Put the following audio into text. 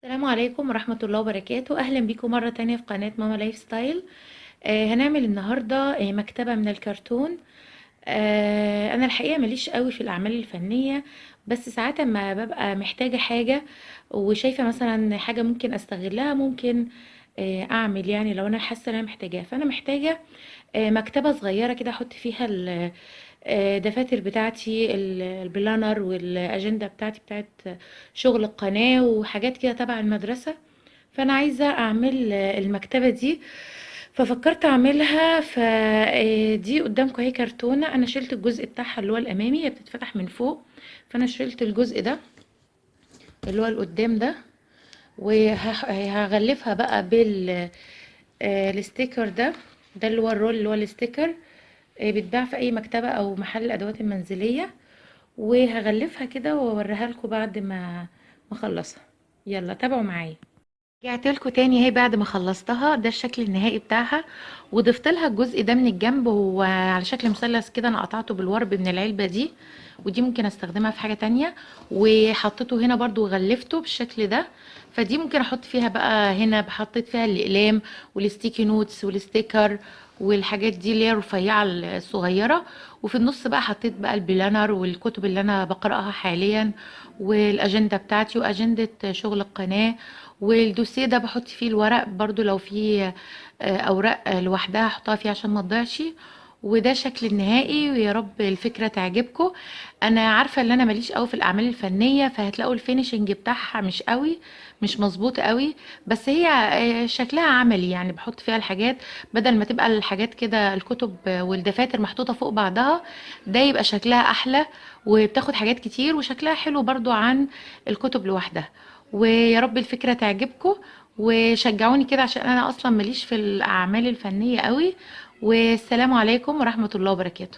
السلام عليكم ورحمة الله وبركاته. أهلا بيكم مرة تانية في قناة ماما لايف ستايل. هنعمل النهاردة مكتبة من الكرتون. أنا الحقيقة ماليش قوي في الأعمال الفنية، بس ساعات ما ببقى محتاجة حاجة وشايفة مثلا حاجة ممكن أستغلها، ممكن أعمل، يعني لو أنا حاسة إن أنا محتاجاها، فأنا محتاجة مكتبة صغيرة كده أحط فيها الدفاتر بتاعتي، البلانر والأجندة بتاعت شغل القناة وحاجات كده تبع المدرسة. فأنا عايزة أعمل المكتبة دي، ففكرت أعملها. فدي قدامكم اهي كرتونة، أنا شلت الجزء بتاعها اللي هو الأمامي، هي بتتفتح من فوق، فأنا شلت الجزء ده اللي هو القدام ده، وهغلفها بقى بال الستيكر ده اللي هو الرول اللي هو الستيكر. بيتباع في اي مكتبة او محل الادوات المنزلية، وهغلفها كده واوريها لكم بعد ما اخلصها. يلا تابعوا معايا. رجعت لكم تاني اهي بعد ما خلصتها، ده الشكل النهائي بتاعها، وضفت لها الجزء ده من الجنب، هو على شكل مثلث كده، انا قطعته بالورب من العلبة دي، ودي ممكن استخدمها في حاجة تانية. وحطيته هنا برضو وغلفته بالشكل ده، فدي ممكن احط فيها بقى، هنا حطيت فيها الاقلام والستيكي نوتس والستيكر والحاجات دي اللي هي الرفيعة الصغيرة. وفي النص بقى حطيت بقى البلانر والكتب اللي انا بقرأها حاليا، والاجندة بتاعتي واجندة شغل القناة. والدوسيه ده بحط فيه الورق برضو، لو فيه اوراق لوحدها احطها فيه عشان ما تضيعش. وده شكل النهائي، ويا رب الفكره تعجبكم. انا عارفه ان انا ماليش قوي في الاعمال الفنيه، فهتلاقوا الفينيشنج بتاعها مش قوي، مش مظبوط قوي، بس هي شكلها عملي، يعني بحط فيها الحاجات بدل ما تبقى الحاجات كده الكتب والدفاتر محطوطه فوق بعضها، ده يبقى شكلها احلى، وبتاخد حاجات كتير وشكلها حلو برضو عن الكتب لوحدها. ويا رب الفكرة تعجبكم، وشجعوني كده عشان انا اصلا ماليش في الاعمال الفنية قوي. والسلام عليكم ورحمة الله وبركاته.